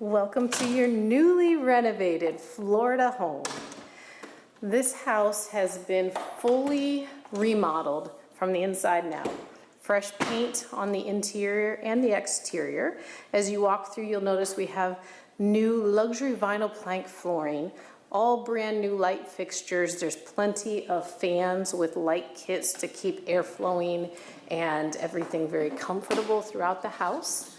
Welcome to your newly renovated Florida home. This house has been fully remodeled from the inside and out. Fresh paint on the interior and the exterior. As you walk through, you'll notice we have new luxury vinyl plank flooring, all brand new light fixtures. There's plenty of fans with light kits to keep air flowing and everything very comfortable throughout the house.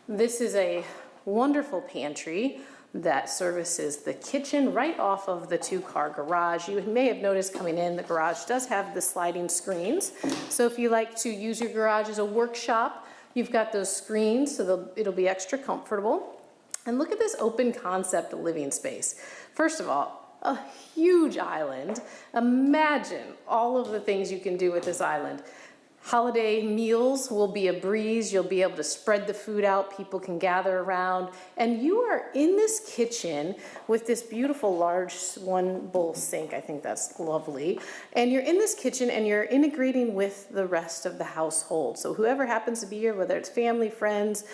This is a wonderful pantry that services the kitchen right off of the two-car garage. You may have noticed coming in, the garage does have the sliding screens. So if you like to use your garage as a workshop, you've got those screens, so it'll be extra comfortable. And look at this open concept living space. First of all, a huge island. Imagine all of the things you can do with this island. Holiday meals will be a breeze. You'll be able to spread the food out. People can gather around. And you are in this kitchen with this beautiful large one bowl sink. I think that's lovely. And you're in this kitchen and you're integrating with the rest of the household. So whoever happens to be here, whether it's family, friends,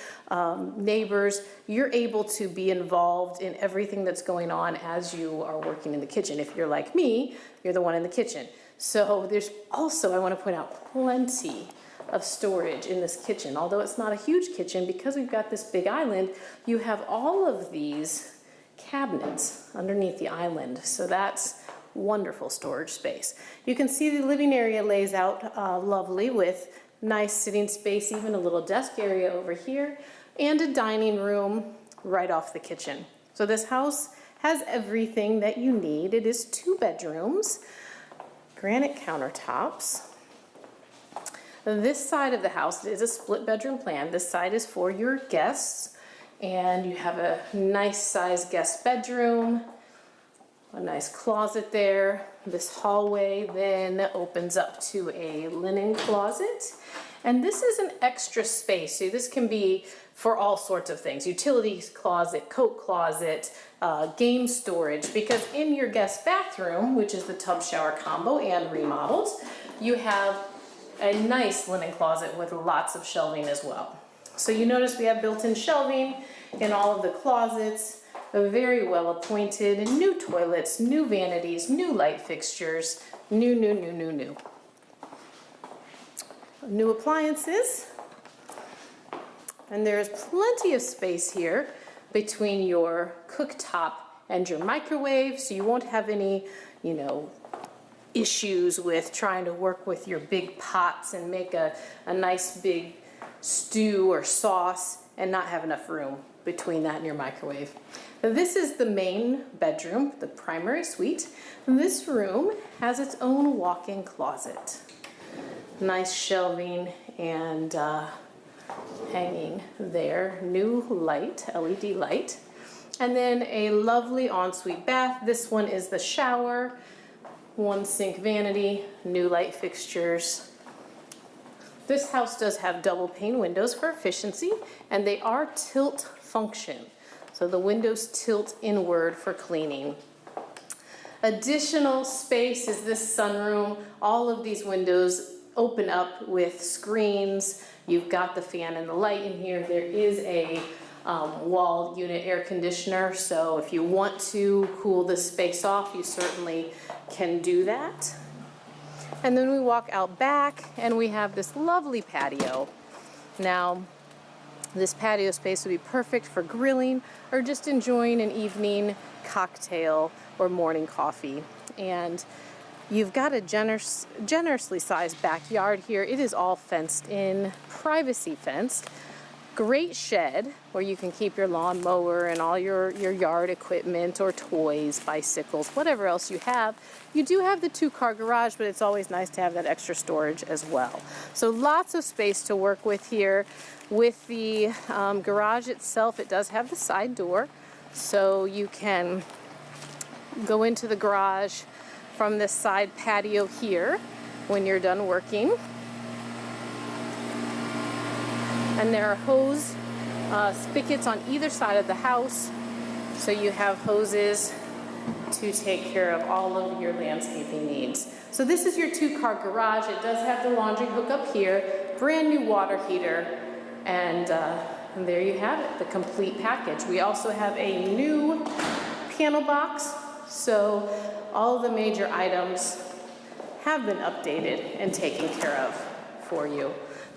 neighbors, you're able to be involved in everything that's going on as you are working in the kitchen. If you're like me, you're the one in the kitchen. So there's also, I want to point out, plenty of storage in this kitchen. Although it's not a huge kitchen, because we've got this big island, you have all of these cabinets underneath the island. So that's wonderful storage space. You can see the living area lays out lovely with nice sitting space, even a little desk area over here, and a dining room right off the kitchen. So this house has everything that you need. It is 2 bedrooms. Granite countertops. This side of the house is a split bedroom plan. This side is for your guests, and you have a nice sized guest bedroom, a nice closet there. This hallway then opens up to a linen closet, and this is an extra space. So this can be for all sorts of things: utilities closet, coat closet, game storage, because in your guest bathroom, which is the tub shower combo and remodeled, you have a nice linen closet with lots of shelving as well. So you notice we have built-in shelving in all of the closets, very well appointed, new toilets, new vanities, new light fixtures, new appliances. And there's plenty of space here between your cooktop and your microwave, so you won't have any, issues with trying to work with your big pots and make a nice big stew or sauce and not have enough room between that and your microwave. Now, this is the main bedroom, the primary suite. This room has its own walk-in closet. Nice shelving and hanging there, new light, LED light, and then a lovely ensuite bath. This one is the shower, 1 sink vanity, new light fixtures. This house does have double pane windows for efficiency, and they are tilt function, so the windows tilt inward for cleaning. Additional space is this sunroom. All of these windows open up with screens. You've got the fan and the light in here. There is a wall unit air conditioner, so if you want to cool this space off, you certainly can do that. And then we walk out back and we have this lovely patio. Now, this patio space would be perfect for grilling or just enjoying an evening cocktail or morning coffee. And you've got a generously sized backyard here. It is all fenced in, privacy fenced. Great shed where you can keep your lawnmower and all your yard equipment or toys, bicycles, whatever else you have. You do have the 2-car garage, but it's always nice to have that extra storage as well. So lots of space to work with here. With the garage itself, it does have the side door, so you can go into the garage from this side patio here when you're done working. And there are hose spigots on either side of the house, so you have hoses to take care of all of your landscaping needs. So this is your 2-car garage. It does have the laundry hookup here, brand new water heater, and And there you have it, the complete package. We also have a new panel box, so all the major items have been updated and taken care of for you.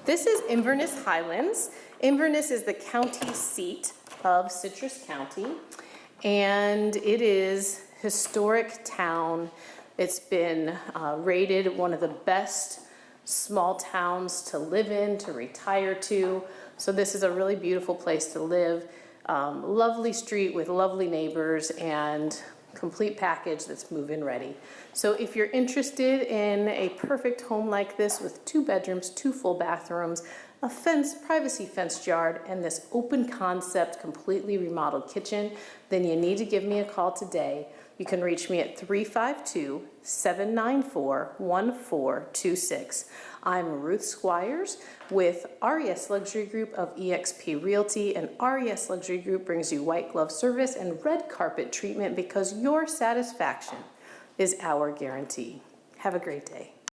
This is Inverness Highlands. Inverness is the county seat of Citrus County, and it is a historic town. It's been rated one of the best small towns to live in, to retire to. So this is a really beautiful place to live. Lovely street with lovely neighbors and complete package that's move-in ready. So if you're interested in a perfect home like this with 2 bedrooms, 2 full bathrooms, a privacy fenced yard, and this open concept, completely remodeled kitchen, then you need to give me a call today. You can reach me at 352-794-1426. I'm Ruth Squires with RES Luxury Group of eXp Realty, and RES Luxury Group brings you white glove service and red carpet treatment because your satisfaction is our guarantee. Have a great day.